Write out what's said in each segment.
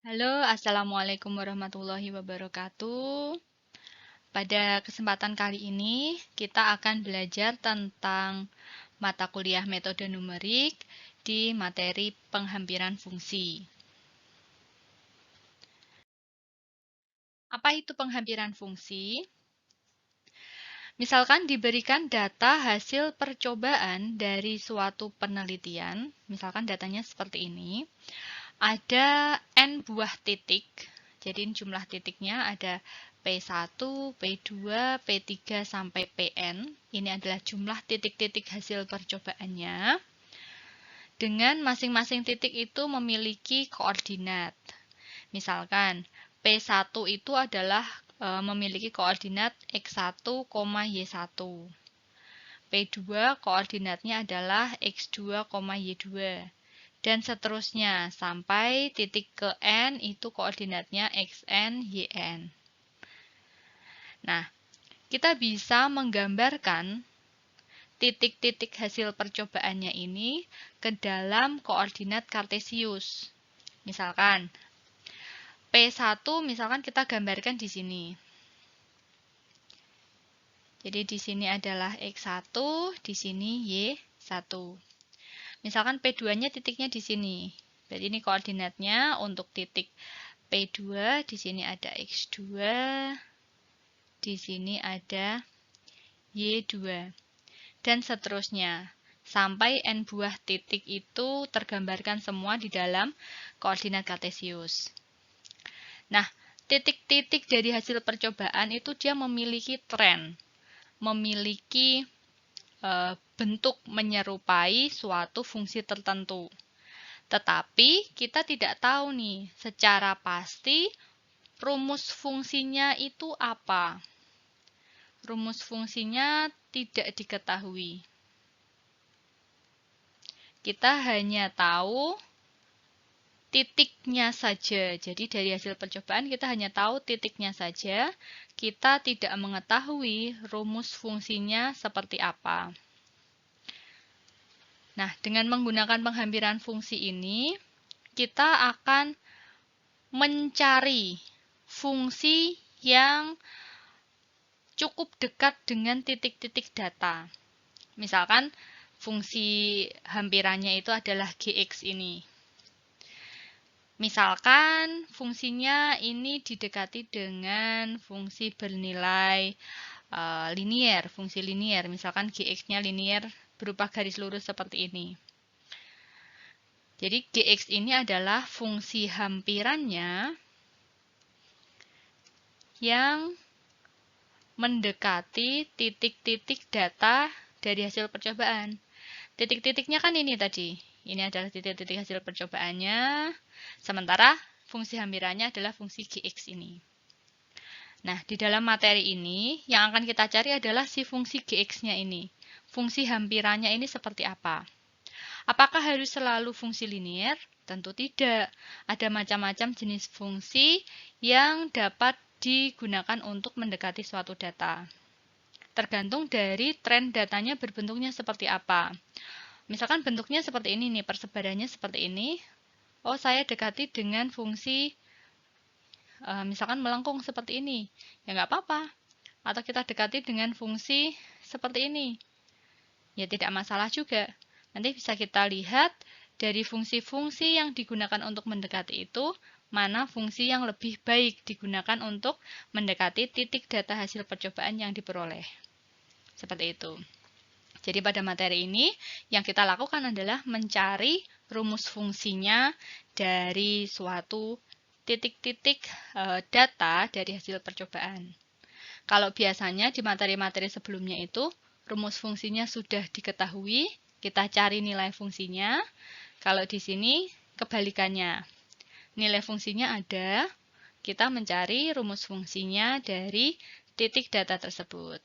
Halo, Assalamualaikum warahmatullahi wabarakatuh. Pada kesempatan kali ini, kita akan belajar tentang mata kuliah metode numerik di materi penghampiran fungsi. Apa itu penghampiran fungsi? Misalkan diberikan data hasil percobaan dari suatu penelitian, misalkan datanya seperti ini, ada N buah titik, jadi jumlah titiknya ada P1, P2, P3, sampai Pn. Ini adalah jumlah titik-titik hasil percobaannya. Dengan masing-masing titik itu memiliki koordinat. Misalkan P1 itu adalah memiliki koordinat X1, Y1. P2 koordinatnya adalah X2, Y2. Dan seterusnya sampai titik ke N itu koordinatnya XN, YN. Nah, kita bisa menggambarkan titik-titik hasil percobaannya ini ke dalam koordinat kartesius. Misalkan P1 misalkan kita gambarkan di sini. Jadi di sini adalah X1, di sini Y1. Misalkan P2-nya titiknya di sini. Berarti ini koordinatnya untuk titik P2, di sini ada X2, di sini ada Y2, dan seterusnya. Sampai N buah titik itu tergambarkan semua di dalam koordinat kartesius. Nah, titik-titik dari hasil percobaan itu dia memiliki tren, memiliki bentuk menyerupai suatu fungsi tertentu. Tetapi kita tidak tahu nih secara pasti rumus fungsinya itu apa. Rumus fungsinya tidak diketahui. Kita hanya tahu titiknya saja. Jadi dari hasil percobaan kita hanya tahu titiknya saja. Kita tidak mengetahui rumus fungsinya seperti apa. Nah, dengan menggunakan penghampiran fungsi ini, kita akan mencari fungsi yang cukup dekat dengan titik-titik data. Misalkan fungsi hampirannya itu adalah Gx ini. Misalkan fungsinya ini didekati dengan fungsi bernilai linier, fungsi linier. Misalkan Gx-nya linier berupa garis lurus seperti ini. Jadi Gx ini adalah fungsi hampirannya yang mendekati titik-titik data dari hasil percobaan. Titik-titiknya kan ini tadi. Ini adalah titik-titik hasil percobaannya. Sementara fungsi hampirannya adalah fungsi Gx ini. Nah, di dalam materi ini, yang akan kita cari adalah si fungsi Gx-nya ini. Fungsi hampirannya ini seperti apa? Apakah harus selalu fungsi linier? Tentu tidak. Ada macam-macam jenis fungsi yang dapat digunakan untuk mendekati suatu data. Tergantung dari tren datanya berbentuknya seperti apa. Misalkan bentuknya seperti ini nih, persebarannya seperti ini. Oh, saya dekati dengan fungsi misalkan melengkung seperti ini. Ya nggak apa-apa. Atau kita dekati dengan fungsi seperti ini. Ya tidak masalah juga. Nanti bisa kita lihat dari fungsi-fungsi yang digunakan untuk mendekati itu, mana fungsi yang lebih baik digunakan untuk mendekati titik data hasil percobaan yang diperoleh. Seperti itu. Jadi pada materi ini, yang kita lakukan adalah mencari rumus fungsinya dari suatu titik-titik data dari hasil percobaan. Kalau biasanya di materi-materi sebelumnya itu, rumus fungsinya sudah diketahui, kita cari nilai fungsinya. Kalau di sini kebalikannya, nilai fungsinya ada, kita mencari rumus fungsinya dari titik data tersebut.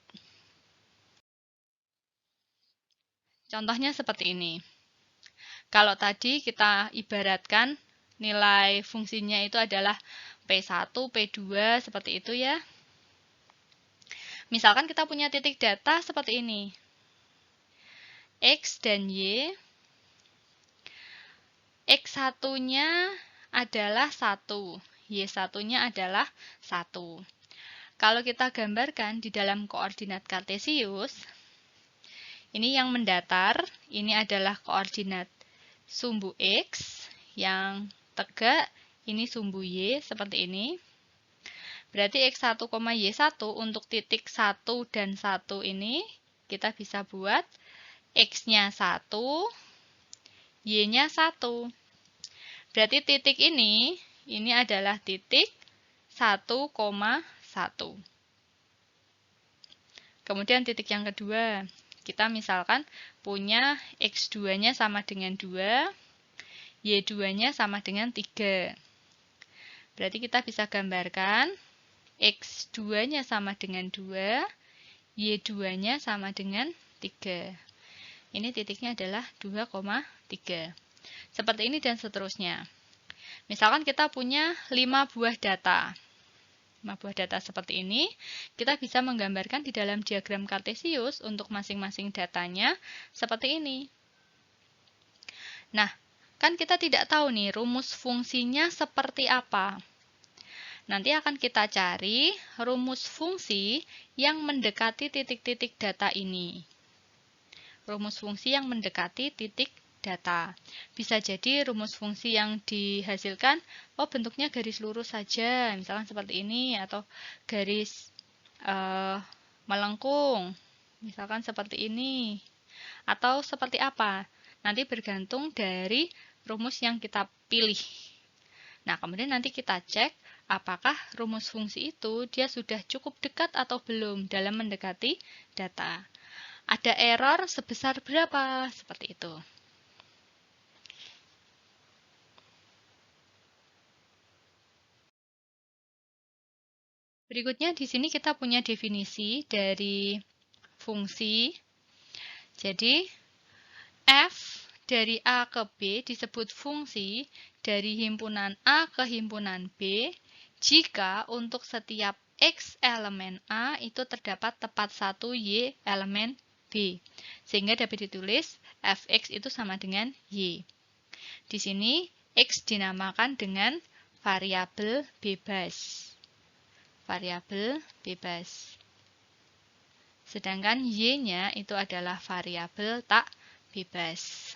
Contohnya seperti ini. Kalau tadi kita ibaratkan nilai fungsinya itu adalah P1, P2, seperti itu ya. Misalkan kita punya titik data seperti ini. X dan Y. X1-nya adalah 1. Y1-nya adalah 1. Kalau kita gambarkan di dalam koordinat kartesius, ini yang mendatar, ini adalah koordinat sumbu X, yang tegak, ini sumbu Y, seperti ini. Berarti X1, Y1 untuk titik 1 dan 1 ini, kita bisa buat X-nya 1, Y-nya 1. Berarti titik ini adalah titik 1,1. Kemudian titik yang kedua, kita misalkan punya X2-nya sama dengan 2, Y2-nya sama dengan 3. Berarti kita bisa gambarkan X2-nya sama dengan 2, Y2-nya sama dengan 3. Ini titiknya adalah 2,3. Seperti ini dan seterusnya. Misalkan kita punya 5 buah data. 5 buah data seperti ini, kita bisa menggambarkan di dalam diagram kartesius untuk masing-masing datanya seperti ini. Nah, kan kita tidak tahu nih rumus fungsinya seperti apa. Nanti akan kita cari rumus fungsi yang mendekati titik-titik data ini. Rumus fungsi yang mendekati titik data. Bisa jadi rumus fungsi yang dihasilkan, bentuknya garis lurus saja, misalkan seperti ini, atau garis melengkung, misalkan seperti ini, atau seperti apa. Nanti bergantung dari rumus yang kita pilih. Nah, kemudian nanti kita cek apakah rumus fungsi itu dia sudah cukup dekat atau belum dalam mendekati data. Ada error sebesar berapa? Seperti itu. Berikutnya di sini kita punya definisi dari fungsi. Jadi, F dari A ke B disebut fungsi dari himpunan A ke himpunan B jika untuk setiap X elemen A itu terdapat tepat 1 Y elemen B. Sehingga dapat ditulis Fx itu sama dengan Y. Di sini X dinamakan dengan variabel bebas. Variabel bebas. Sedangkan Y-nya itu adalah variabel tak bebas.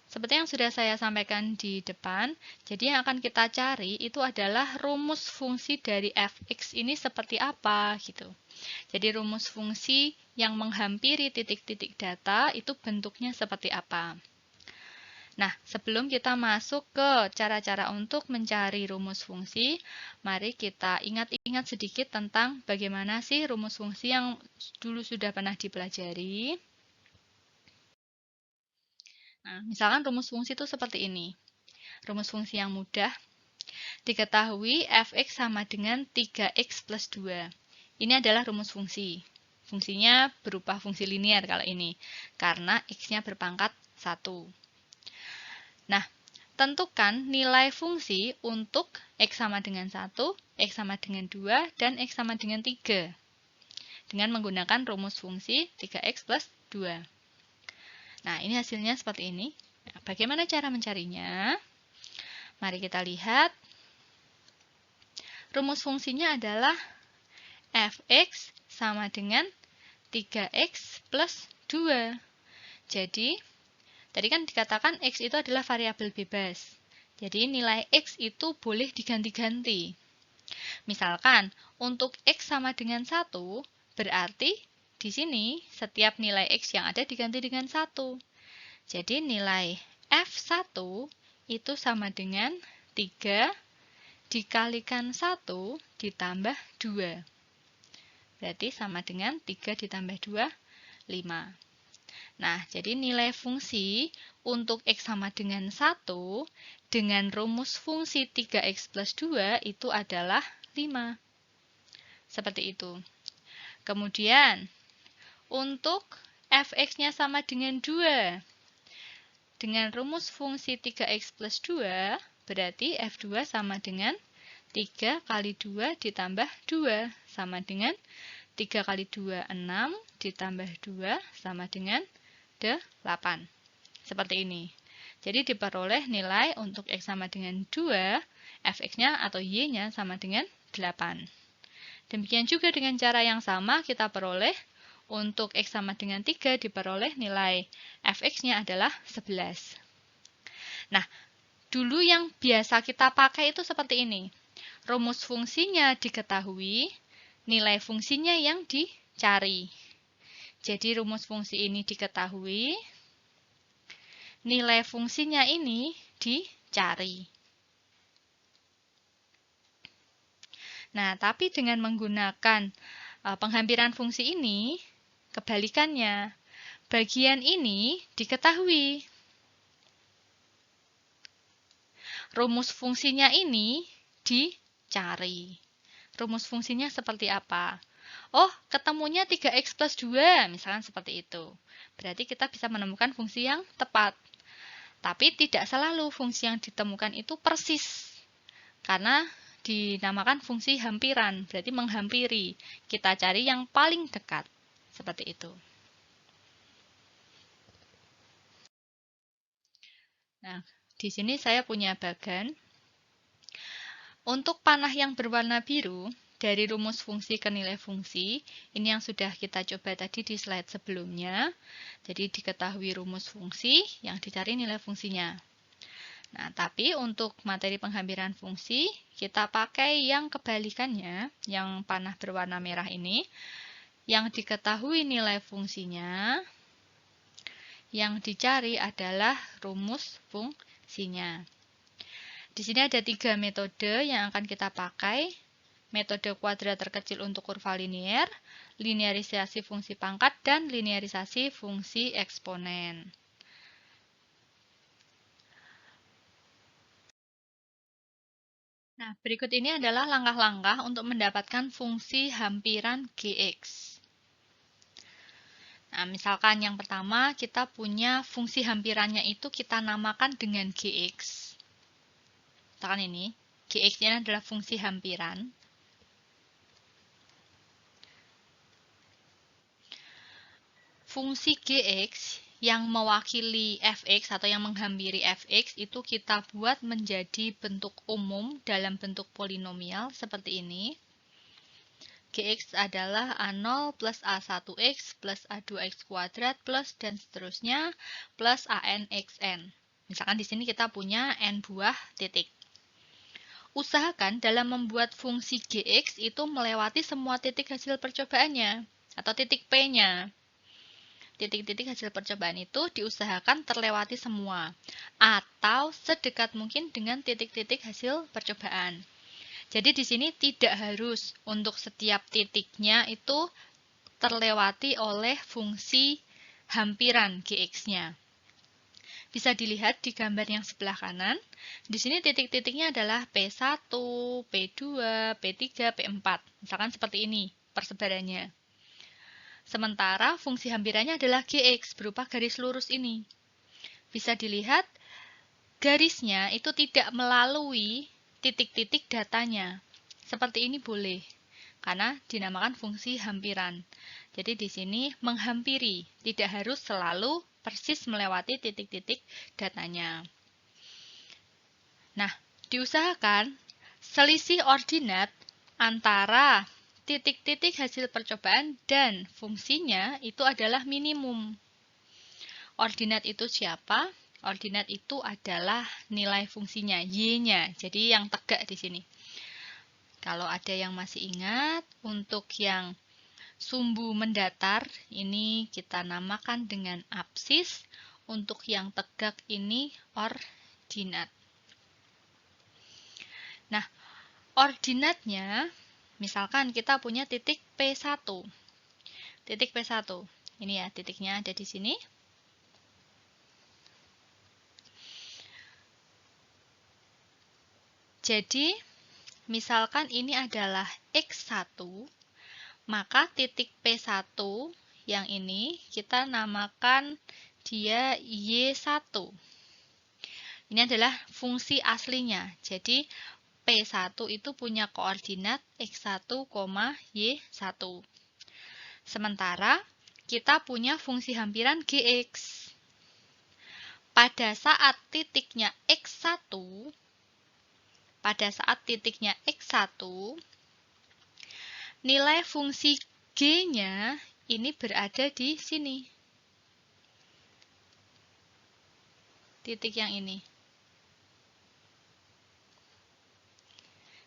Seperti yang sudah saya sampaikan di depan, jadi yang akan kita cari itu adalah rumus fungsi dari fx ini seperti apa gitu. Jadi rumus fungsi yang menghampiri titik-titik data itu bentuknya seperti apa. Nah, sebelum kita masuk ke cara-cara untuk mencari rumus fungsi, mari kita ingat-ingat sedikit tentang bagaimana sih rumus fungsi yang dulu sudah pernah dipelajari. Nah, misalkan rumus fungsi itu seperti ini. Rumus fungsi yang mudah, diketahui fx sama dengan 3x plus 2. Ini adalah rumus fungsi. Fungsinya berupa fungsi linear kalau ini, karena x-nya berpangkat 1. Nah, tentukan nilai fungsi untuk X sama dengan 1, X sama dengan 2, dan X sama dengan 3. Dengan menggunakan rumus fungsi 3X plus 2. Nah, ini hasilnya seperti ini. Nah, bagaimana cara mencarinya? Mari kita lihat. Rumus fungsinya adalah Fx sama dengan 3X plus 2. Jadi, tadi kan dikatakan X itu adalah variabel bebas. Jadi nilai X itu boleh diganti-ganti. Misalkan untuk X sama dengan 1, berarti di sini setiap nilai X yang ada diganti dengan 1. Jadi nilai F1 itu sama dengan 3 dikalikan 1 ditambah 2. Berarti sama dengan 3 ditambah 2, 5. Nah, jadi nilai fungsi untuk X sama dengan 1 dengan rumus fungsi 3X plus 2 itu adalah 5. Seperti itu. Kemudian, untuk Fx-nya sama dengan 2. Dengan rumus fungsi 3X plus 2, berarti F2 sama dengan 3 kali 2 ditambah 2, sama dengan 3 kali 2, 6, ditambah 2, sama dengan 8. seperti ini. Jadi diperoleh nilai untuk X sama dengan 2, Fx-nya atau Y-nya sama dengan 8. Demikian juga dengan cara yang sama kita peroleh untuk X sama dengan 3 diperoleh nilai Fx-nya adalah 11. Nah, dulu yang biasa kita pakai itu seperti ini. Rumus fungsinya diketahui, nilai fungsinya yang dicari. Jadi rumus fungsi ini diketahui, nilai fungsinya ini dicari. Nah, tapi dengan menggunakan penghampiran fungsi ini, kebalikannya, bagian ini diketahui. Rumus fungsinya ini dicari. Rumus fungsinya seperti apa? Oh, ketemunya 3x plus 2, misalkan seperti itu. Berarti kita bisa menemukan fungsi yang tepat. Tapi tidak selalu fungsi yang ditemukan itu persis. Karena dinamakan fungsi hampiran, berarti menghampiri. Kita cari yang paling dekat. Seperti itu. Nah, di sini saya punya bagan. Untuk panah yang berwarna biru, dari rumus fungsi ke nilai fungsi, ini yang sudah kita coba tadi di slide sebelumnya. Jadi diketahui rumus fungsi, yang dicari nilai fungsinya. Nah, tapi untuk materi penghampiran fungsi, kita pakai yang kebalikannya, yang panah berwarna merah ini, yang diketahui nilai fungsinya, yang dicari adalah rumus fungsinya. Di sini ada 3 metode yang akan kita pakai. Metode kuadrat terkecil untuk kurva linier, linearisasi fungsi pangkat, dan linearisasi fungsi eksponen. Nah, berikut ini adalah langkah-langkah untuk mendapatkan fungsi hampiran Gx. Nah, misalkan yang pertama kita punya fungsi hampirannya itu kita namakan dengan Gx. Misalkan ini, Gx ini adalah fungsi hampiran. Fungsi Gx yang mewakili Fx atau yang menghampiri Fx itu kita buat menjadi bentuk umum dalam bentuk polinomial seperti ini. Gx adalah A0 plus A1x plus A2x kuadrat plus dan seterusnya plus ANXN. Misalkan di sini kita punya N buah titik. Usahakan dalam membuat fungsi Gx itu melewati semua titik hasil percobaannya atau titik P-nya. Titik-titik hasil percobaan itu diusahakan terlewati semua atau sedekat mungkin dengan titik-titik hasil percobaan. Jadi di sini tidak harus untuk setiap titiknya itu terlewati oleh fungsi hampiran Gx-nya. Bisa dilihat di gambar yang sebelah kanan. Di sini titik-titiknya adalah P1, P2, P3, P4. Misalkan seperti ini persebarannya. Sementara fungsi hampirannya adalah Gx berupa garis lurus ini. Bisa dilihat garisnya itu tidak melalui titik-titik datanya. Seperti ini boleh, karena dinamakan fungsi hampiran. Jadi di sini menghampiri, tidak harus selalu persis melewati titik-titik datanya. Nah, diusahakan selisih ordinat antara titik-titik hasil percobaan dan fungsinya itu adalah minimum. Ordinat itu siapa? Ordinat itu adalah nilai fungsinya, Y-nya. Jadi yang tegak di sini. Kalau ada yang masih ingat, untuk yang sumbu mendatar, ini kita namakan dengan apsis. Untuk yang tegak ini ordinat. Nah, ordinatnya, misalkan kita punya titik P1. Titik P1. Ini ya, titiknya ada di sini. Jadi, misalkan ini adalah X1, maka titik P1 yang ini kita namakan dia Y1. Ini adalah fungsi aslinya. Jadi P1 itu punya koordinat X1, Y1. Sementara kita punya fungsi hampiran Gx. pada saat titiknya X1, nilai fungsi G-nya ini berada di sini. Titik yang ini.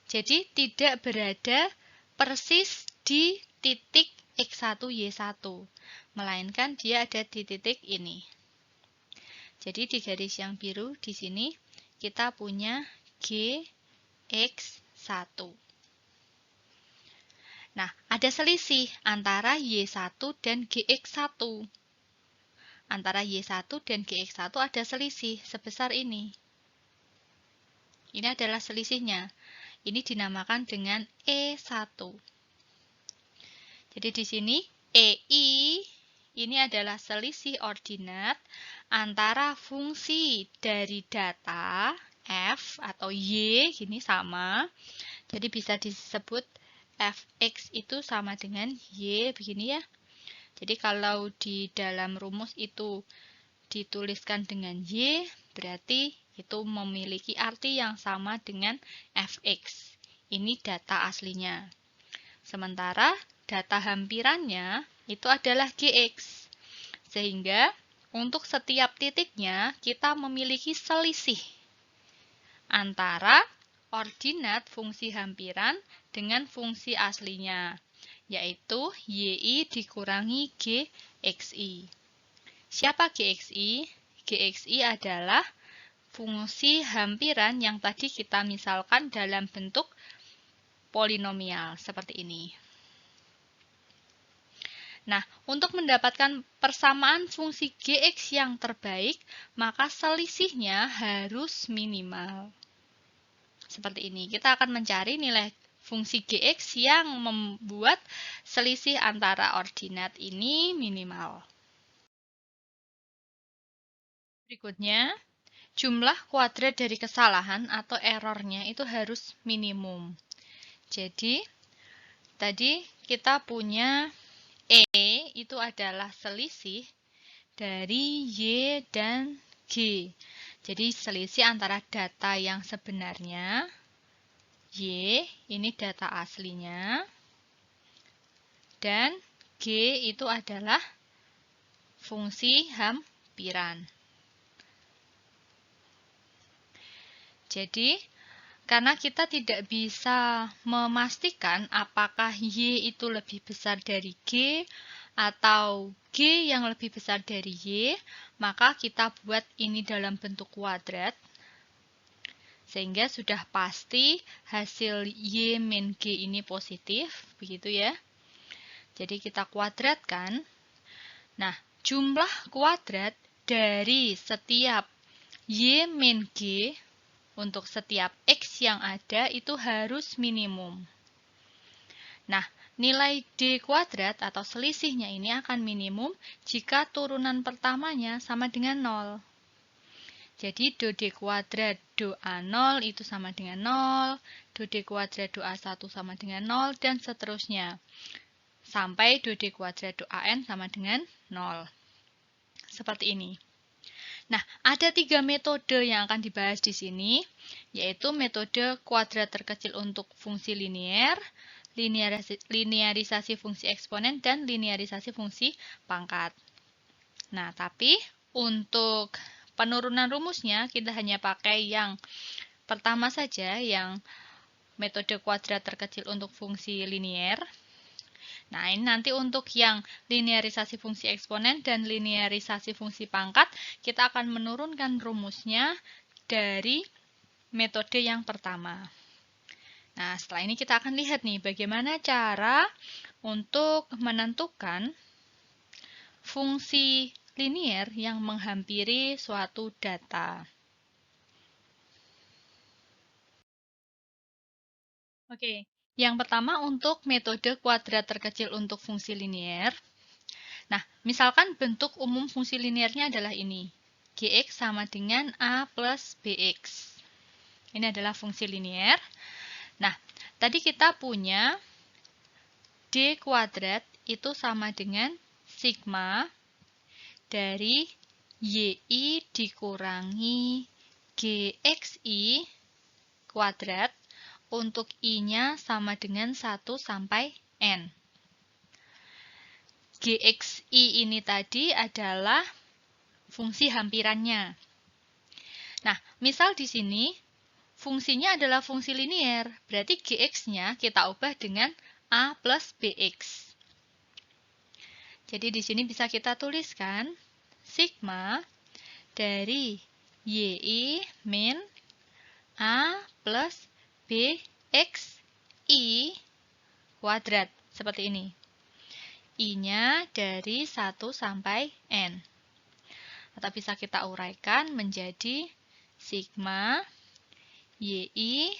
Jadi tidak berada persis di titik X1, Y1, melainkan dia ada di titik ini. Jadi di garis yang biru di sini kita punya GX1. Nah, ada selisih antara Y1 dan GX1. Antara Y1 dan GX1 ada selisih sebesar ini. Ini adalah selisihnya. Ini dinamakan dengan E1. Jadi di sini EI ini adalah selisih ordinat antara fungsi dari data F atau Y, gini sama. Jadi bisa disebut Fx itu sama dengan Y, begini ya. Jadi kalau di dalam rumus itu dituliskan dengan Y, berarti itu memiliki arti yang sama dengan Fx. Ini data aslinya. Sementara data hampirannya itu adalah Gx. Sehingga untuk setiap titiknya kita memiliki selisih antara ordinat fungsi hampiran dengan fungsi aslinya, yaitu Y dikurangi Gxi. Siapa Gxi? Gxi adalah fungsi hampiran yang tadi kita misalkan dalam bentuk polinomial seperti ini. Nah, untuk mendapatkan persamaan fungsi Gx yang terbaik, maka selisihnya harus minimal. Seperti ini, kita akan mencari nilai fungsi Gx yang membuat selisih antara ordinat ini minimal. Berikutnya, jumlah kuadrat dari kesalahan atau errornya itu harus minimum. Jadi, tadi kita punya E itu adalah selisih dari Y dan G. Jadi, selisih antara data yang sebenarnya, Y, ini data aslinya, dan G itu adalah fungsi hampiran. Jadi, karena kita tidak bisa memastikan apakah Y itu lebih besar dari G atau G yang lebih besar dari Y, maka kita buat ini dalam bentuk kuadrat. Sehingga sudah pasti hasil Y min G ini positif, begitu ya. Jadi kita kuadratkan. Nah, jumlah kuadrat dari setiap Y min G untuk setiap X yang ada itu harus minimum. Nah, nilai D kuadrat atau selisihnya ini akan minimum jika turunan pertamanya sama dengan 0. Jadi, do D kuadrat do A0 itu sama dengan 0, do D kuadrat do A1 sama dengan 0, dan seterusnya. Sampai do D kuadrat do AN sama dengan 0. Seperti ini. Nah, ada 3 metode yang akan dibahas di sini, yaitu metode kuadrat terkecil untuk fungsi linier, linearisasi fungsi eksponen, dan linearisasi fungsi pangkat. Nah, tapi untuk penurunan rumusnya, kita hanya pakai yang pertama saja, yang metode kuadrat terkecil untuk fungsi linier. Nah, ini nanti untuk yang linearisasi fungsi eksponen dan linearisasi fungsi pangkat, kita akan menurunkan rumusnya dari metode yang pertama. Nah, setelah ini kita akan lihat nih, bagaimana cara untuk menentukan fungsi linier yang menghampiri suatu data. Oke. Yang pertama untuk metode kuadrat terkecil untuk fungsi linier. Nah, misalkan bentuk umum fungsi liniernya adalah ini. Gx sama dengan A plus Bx. Ini adalah fungsi linier. Nah, tadi kita punya D kuadrat itu sama dengan sigma dari YI dikurangi GXI kuadrat untuk I-nya sama dengan 1 sampai N. GXI ini tadi adalah fungsi hampirannya. Nah, misal di sini fungsinya adalah fungsi linier, berarti GX-nya kita ubah dengan A plus BX. Jadi di sini bisa kita tuliskan sigma dari YI min A plus BXI kuadrat, seperti ini. I-nya dari 1 sampai N. Atau bisa kita uraikan menjadi sigma YI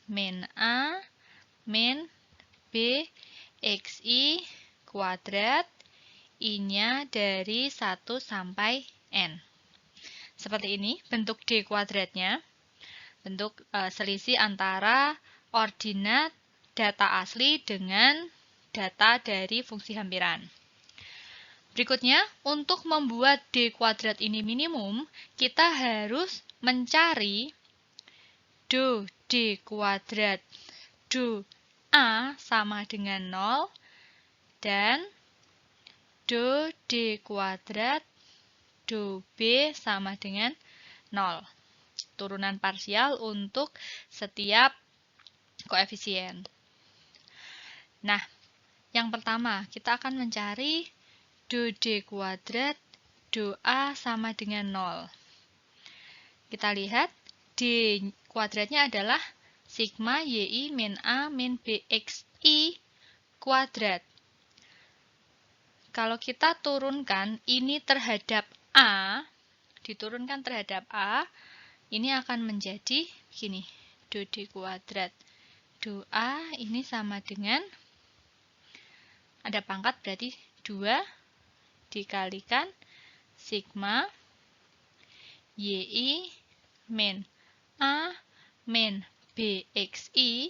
min A min BXI kuadrat, I-nya dari 1 sampai N. Seperti ini bentuk D kuadratnya. Bentuk selisih antara ordinat data asli dengan data dari fungsi hampiran. Berikutnya, untuk membuat D kuadrat ini minimum, kita harus mencari do D kuadrat do A sama dengan 0 dan do D kuadrat do B sama dengan 0. Turunan parsial untuk setiap koefisien. Nah, yang pertama, kita akan mencari do D kuadrat do A sama dengan 0. Kita lihat, D kuadratnya adalah sigma YI min A min BXI kuadrat. Kalau kita turunkan ini terhadap A, diturunkan terhadap A, ini akan menjadi begini, do D kuadrat do A ini sama dengan, ada pangkat berarti 2 dikalikan sigma YI min A min BXI,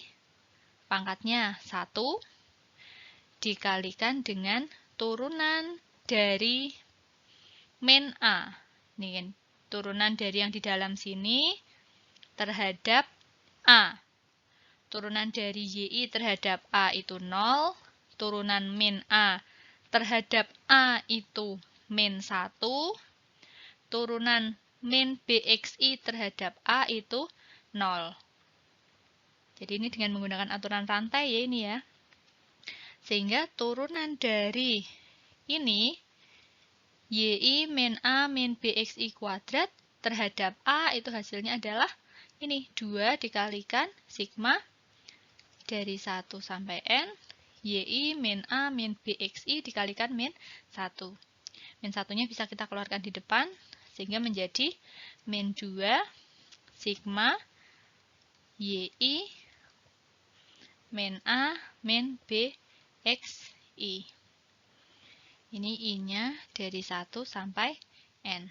pangkatnya 1, dikalikan dengan turunan dari min A. Ini kan, turunan dari yang di dalam sini terhadap A. Turunan dari YI terhadap A itu 0. Turunan min A terhadap A itu min 1. Turunan min BXI terhadap A itu 0. Jadi ini dengan menggunakan aturan rantai ya ini ya. Sehingga turunan dari ini YI min A min BXI kuadrat terhadap A itu hasilnya adalah ini 2 dikalikan sigma dari 1 sampai N YI min A min BXI dikalikan min 1. Min 1-nya bisa kita keluarkan di depan sehingga menjadi min 2 sigma YI min A min BXI. Ini I-nya dari 1 sampai N.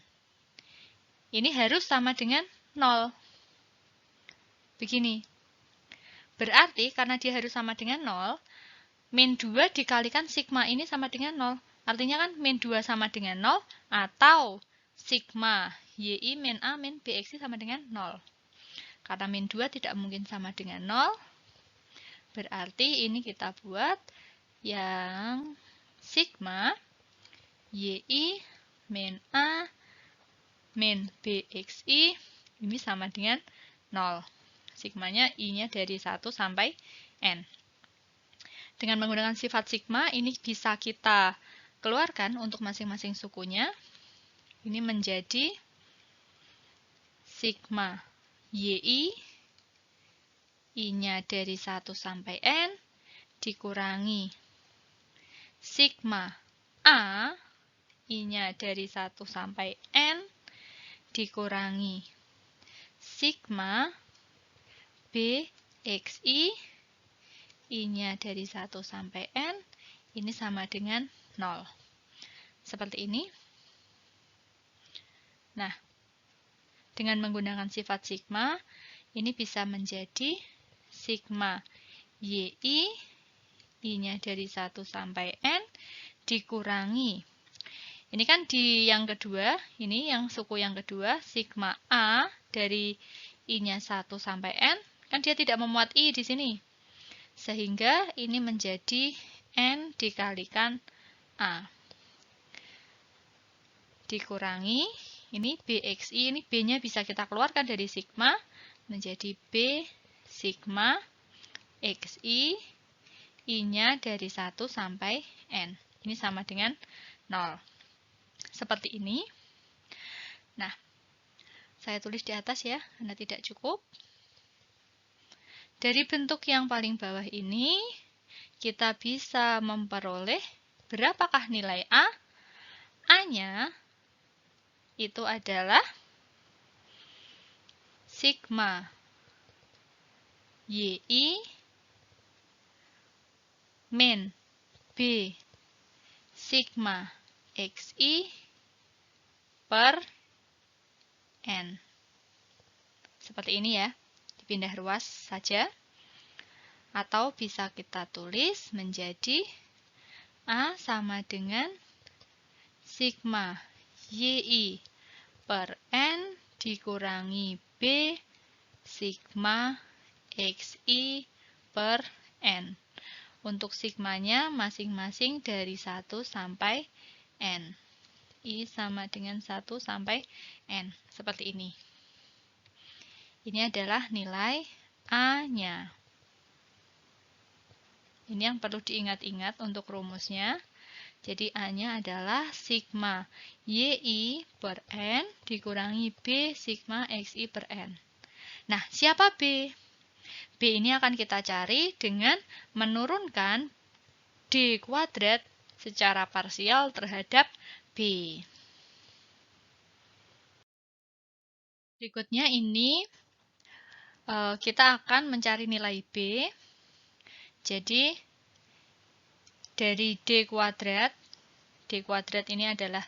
Ini harus sama dengan 0. Begini. Berarti karena dia harus sama dengan 0, min 2 dikalikan sigma ini sama dengan 0. Artinya kan min 2 sama dengan 0 atau sigma YI min A min BXI sama dengan 0. Karena min 2 tidak mungkin sama dengan 0, berarti ini kita buat yang sigma YI min A min BXI ini sama dengan 0. Sigmanya I-nya dari 1 sampai N. Dengan menggunakan sifat sigma, ini bisa kita keluarkan untuk masing-masing sukunya. Ini menjadi sigma YI, I-nya dari 1 sampai N, dikurangi sigma A, I-nya dari 1 sampai N, dikurangi sigma BXI, I-nya dari 1 sampai N, ini sama dengan 0. Seperti ini. Nah, dengan menggunakan sifat sigma, ini bisa menjadi sigma YI, I-nya dari 1 sampai N, dikurangi Ini kan di yang kedua, ini yang suku yang kedua, sigma A dari I-nya 1 sampai N, kan dia tidak memuat I di sini. Sehingga ini menjadi N dikalikan A. Dikurangi, ini BXI, ini B-nya bisa kita keluarkan dari sigma, menjadi B sigma XI, I-nya dari 1 sampai N. Ini sama dengan 0. Seperti ini. Nah, saya tulis di atas ya, karena tidak cukup. Dari bentuk yang paling bawah ini, kita bisa memperoleh berapakah nilai A? A-nya itu adalah sigma YI min B sigma XI per N. Seperti ini ya, dipindah ruas saja. Atau bisa kita tulis menjadi A sama dengan sigma YI per N dikurangi B sigma XI per N. Untuk sigmanya masing-masing dari 1 sampai N. I sama dengan 1 sampai N. Seperti ini. Ini adalah nilai A-nya. Ini yang perlu diingat-ingat untuk rumusnya. Jadi A-nya adalah sigma YI per N dikurangi B sigma XI per N. Nah, siapa B? B ini akan kita cari dengan menurunkan D kuadrat secara parsial terhadap B. Berikutnya ini kita akan mencari nilai B. Jadi, dari D kuadrat ini adalah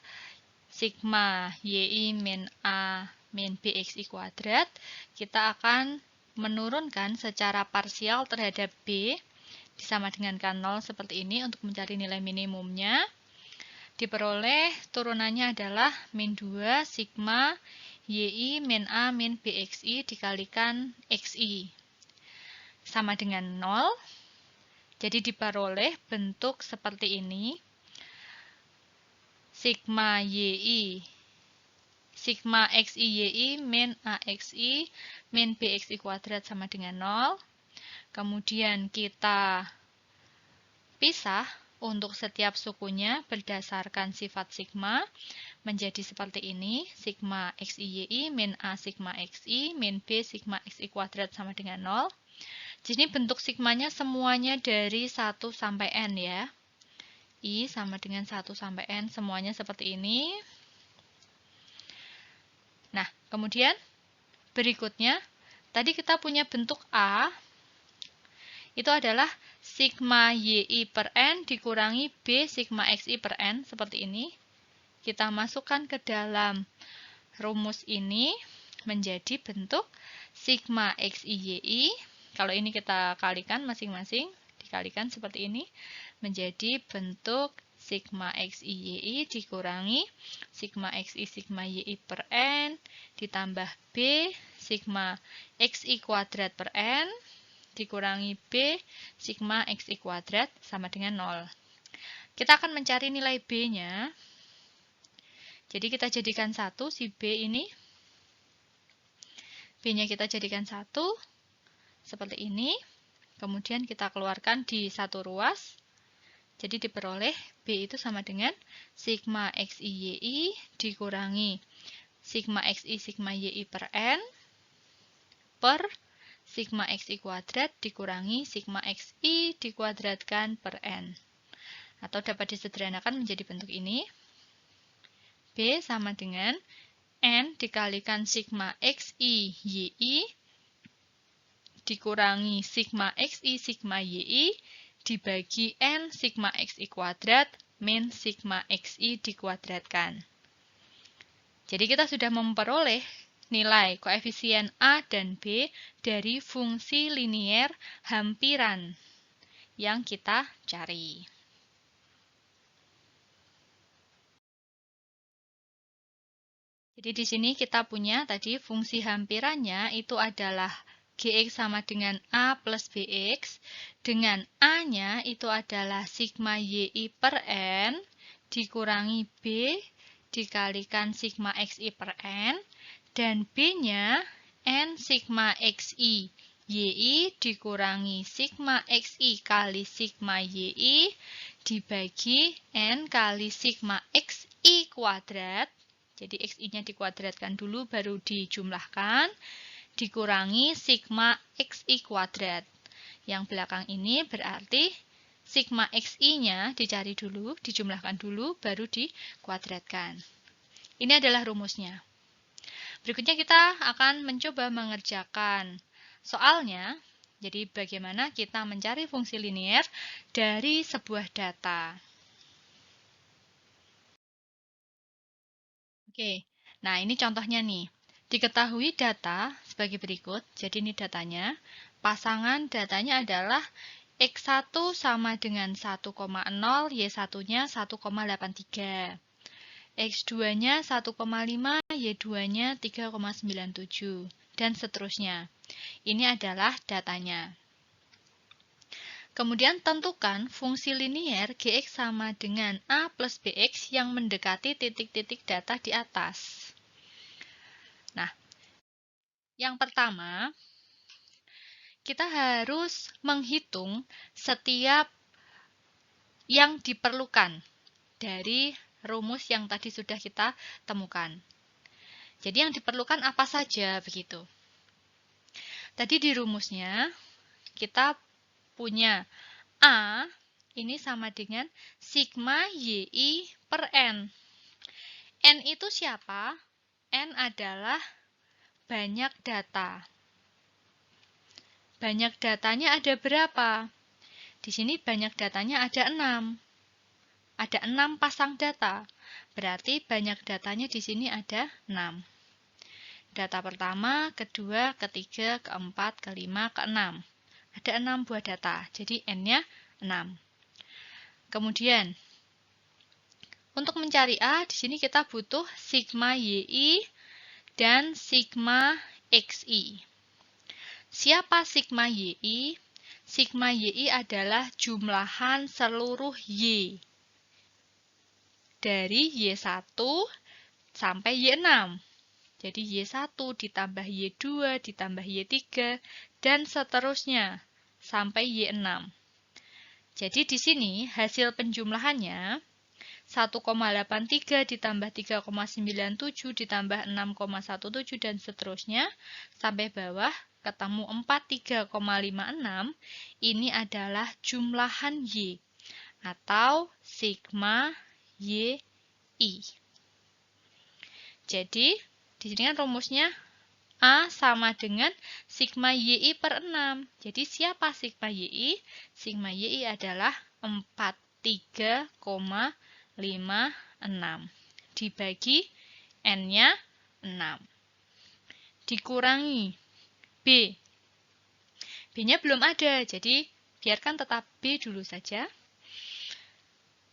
sigma YI min A min BXI kuadrat. Kita akan menurunkan secara parsial terhadap B, sama dengan kan 0 seperti ini untuk mencari nilai minimumnya. Diperoleh turunannya adalah min 2 sigma YI min A min BXI dikalikan XI. Sama dengan 0. Jadi diperoleh bentuk seperti ini. Sigma YI, sigma XI YI min AXI min BXI kuadrat sama dengan 0. Kemudian kita pisah untuk setiap sukunya berdasarkan sifat sigma menjadi seperti ini. Sigma XI YI min A sigma XI min B sigma XI kuadrat sama dengan 0. Jadi bentuk sigmanya semuanya dari 1 sampai N ya. I sama dengan 1 sampai N, semuanya seperti ini. Nah, kemudian berikutnya, tadi kita punya bentuk A, itu adalah sigma YI per N dikurangi B sigma XI per N, seperti ini. Kita masukkan ke dalam rumus ini menjadi bentuk sigma XI YI. Kalau ini kita kalikan masing-masing, dikalikan seperti ini, menjadi bentuk sigma XI YI dikurangi sigma XI sigma YI per N, ditambah B sigma XI kuadrat per N, dikurangi B sigma XI kuadrat sama dengan 0. Kita akan mencari nilai B-nya. Jadi kita jadikan 1, si B ini. B-nya kita jadikan 1. Seperti ini. Kemudian kita keluarkan di satu ruas. Jadi diperoleh B itu sama dengan sigma XI YI dikurangi sigma XI sigma YI per N per sigma XI kuadrat dikurangi sigma XI dikuadratkan per N. Atau dapat disederhanakan menjadi bentuk ini. B sama dengan N dikalikan sigma XI YI dikurangi sigma XI sigma YI dibagi N sigma XI kuadrat min sigma XI dikuadratkan. Jadi kita sudah memperoleh nilai koefisien A dan B dari fungsi linier hampiran yang kita cari. Jadi di sini kita punya tadi fungsi hampirannya itu adalah Gx sama dengan A plus Bx, dengan A-nya itu adalah sigma yi per N, dikurangi B, dikalikan sigma xi per N, dan B-nya N sigma xi, yi dikurangi sigma xi kali sigma yi, dibagi N kali sigma xi kuadrat. Jadi xi-nya dikuadratkan dulu, baru dijumlahkan, dikurangi sigma xi kuadrat. Yang belakang ini berarti sigma xi-nya dicari dulu, dijumlahkan dulu, baru dikuadratkan. Ini adalah rumusnya. Berikutnya kita akan mencoba mengerjakan soalnya. Jadi bagaimana kita mencari fungsi linier dari sebuah data. Oke, nah ini contohnya nih. Diketahui data sebagai berikut. Jadi ini datanya. Pasangan datanya adalah X1 sama dengan 1,0, Y1-nya 1,83. X2-nya 1,5, Y2-nya 3,97, dan seterusnya. Ini adalah datanya. Kemudian tentukan fungsi linier Gx sama dengan A plus Bx yang mendekati titik-titik data di atas. Nah, yang pertama, kita harus menghitung setiap yang diperlukan dari rumus yang tadi sudah kita temukan. Jadi yang diperlukan apa saja begitu. Tadi di rumusnya kita punya A ini sama dengan sigma yi per N. N itu siapa? N adalah banyak data. Banyak datanya ada berapa? Di sini banyak datanya ada 6. Ada 6 pasang data. Berarti banyak datanya di sini ada 6. Data pertama, kedua, ketiga, keempat, kelima, keenam. Ada 6 buah data. Jadi N-nya 6. Kemudian, untuk mencari A, di sini kita butuh sigma yi dan sigma xi. Siapa sigma yi? Sigma yi adalah jumlahan seluruh y. Dari Y1 sampai Y6. Jadi Y1 ditambah Y2 ditambah Y3 dan seterusnya sampai Y6. Jadi di sini hasil penjumlahannya 1,83 ditambah 3,97 ditambah 6,17 dan seterusnya sampai bawah ketemu 43,56. Ini adalah jumlahan Y atau sigma yi. Jadi, di sini kan rumusnya A sama dengan sigma yi per 6. Jadi, siapa sigma yi? Sigma yi adalah 43,56. Dibagi N-nya 6. Dikurangi B. B-nya belum ada, jadi biarkan tetap B dulu saja.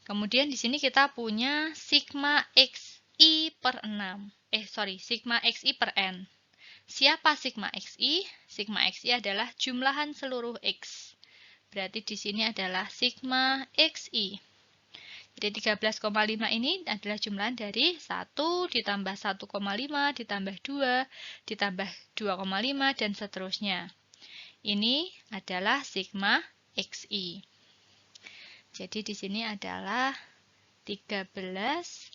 Kemudian di sini kita punya sigma xi per 6. Sigma xi per n. Siapa sigma xi? Sigma xi adalah jumlahan seluruh x. Berarti di sini adalah sigma xi. Jadi 13,5 ini adalah jumlahan dari 1 ditambah 1,5 ditambah 2 ditambah 2,5 dan seterusnya. Ini adalah sigma xi. Jadi di sini adalah 13,5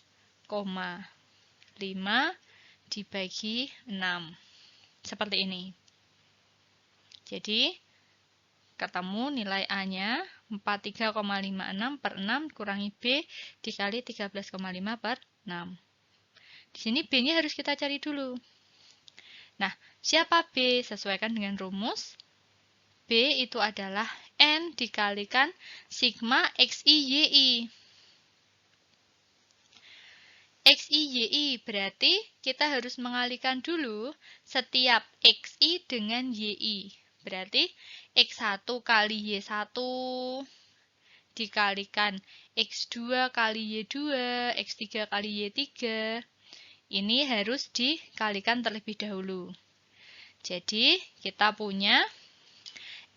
dibagi 6. Seperti ini. Jadi, ketemu nilai A-nya 43,56 per 6 kurangi B dikali 13,5 per 6. Di sini B-nya harus kita cari dulu. Nah, siapa B? Sesuaikan dengan rumus. B itu adalah N dikalikan sigma xi yi. Xi yi berarti kita harus mengalihkan dulu setiap xi dengan yi. Berarti x1 kali y1 dikalikan x2 kali y2, x3 kali y3. ini harus dikalikan terlebih dahulu. Jadi, kita punya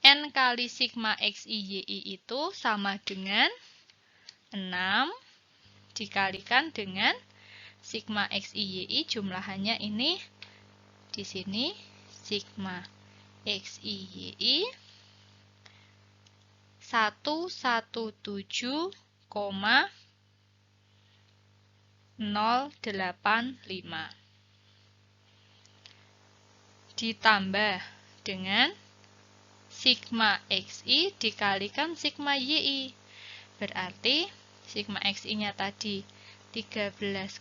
N kali sigma XI YI itu sama dengan 6 dikalikan dengan sigma XI YI, jumlahannya ini di sini sigma XI YI 117,085 ditambah dengan sigma XI dikalikan sigma YI. Berarti sigma XI-nya tadi 13,5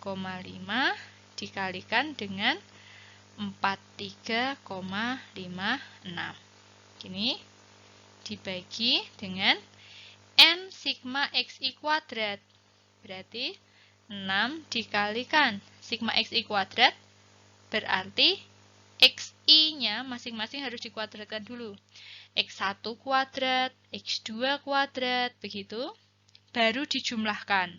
dikalikan dengan 43,56. Ini dibagi dengan N sigma XI kuadrat. Berarti 6 dikalikan sigma XI kuadrat, berarti XI-nya masing-masing harus dikuadratkan dulu. X1 kuadrat, X2 kuadrat, begitu. Baru dijumlahkan.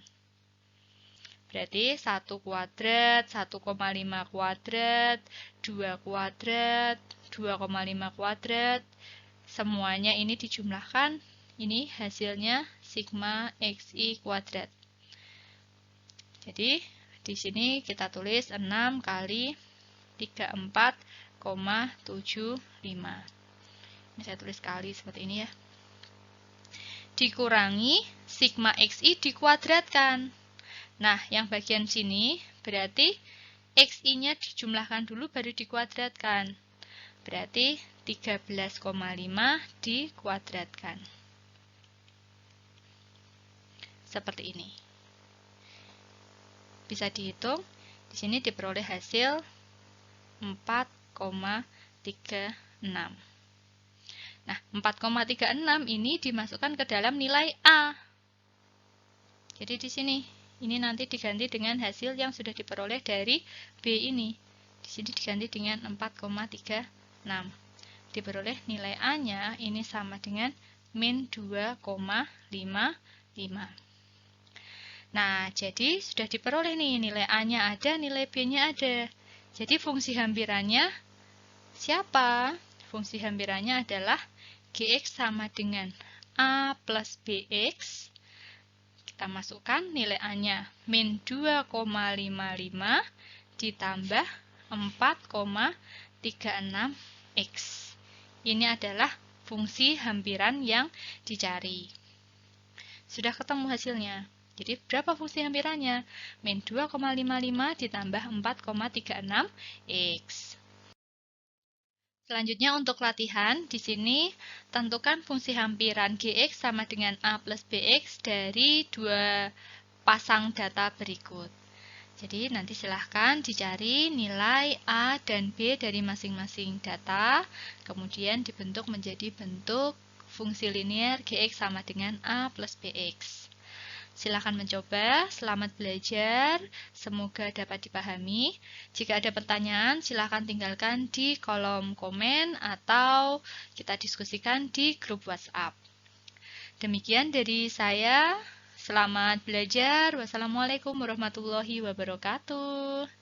Berarti 1 kuadrat, 1,5 kuadrat, 2 kuadrat, 2,5 kuadrat. Semuanya ini dijumlahkan. Ini hasilnya sigma XI kuadrat. Jadi, di sini kita tulis 6 kali 34,75. Ini saya tulis kali seperti ini ya. Dikurangi sigma XI dikuadratkan. Nah, yang bagian sini berarti XI-nya dijumlahkan dulu baru dikuadratkan. Berarti 13,5 dikuadratkan. Seperti ini. Bisa dihitung, di sini diperoleh hasil 4,36. Nah, 4,36 ini dimasukkan ke dalam nilai A. Jadi di sini, ini nanti diganti dengan hasil yang sudah diperoleh dari B ini. Di sini diganti dengan 4,36. Diperoleh nilai A-nya ini sama dengan min 2,55. Nah, jadi sudah diperoleh nih, nilai A-nya ada, nilai B-nya ada. Jadi fungsi hampirannya siapa? Fungsi hampirannya adalah Gx sama dengan A plus Bx. Kita masukkan nilai A-nya min 2,55 ditambah 4,36X. Ini adalah fungsi hampiran yang dicari. Sudah ketemu hasilnya. Jadi, berapa fungsi hampirannya? Min 2,55 ditambah 4,36X. Selanjutnya untuk latihan, di sini tentukan fungsi hampiran Gx sama dengan A plus Bx dari dua pasang data berikut. Jadi, nanti silahkan dicari nilai A dan B dari masing-masing data, kemudian dibentuk menjadi bentuk fungsi linear Gx sama dengan A plus Bx. Silakan mencoba, selamat belajar, semoga dapat dipahami. Jika ada pertanyaan, silakan tinggalkan di kolom komen atau kita diskusikan di grup WhatsApp. Demikian dari saya, selamat belajar. Wassalamualaikum warahmatullahi wabarakatuh.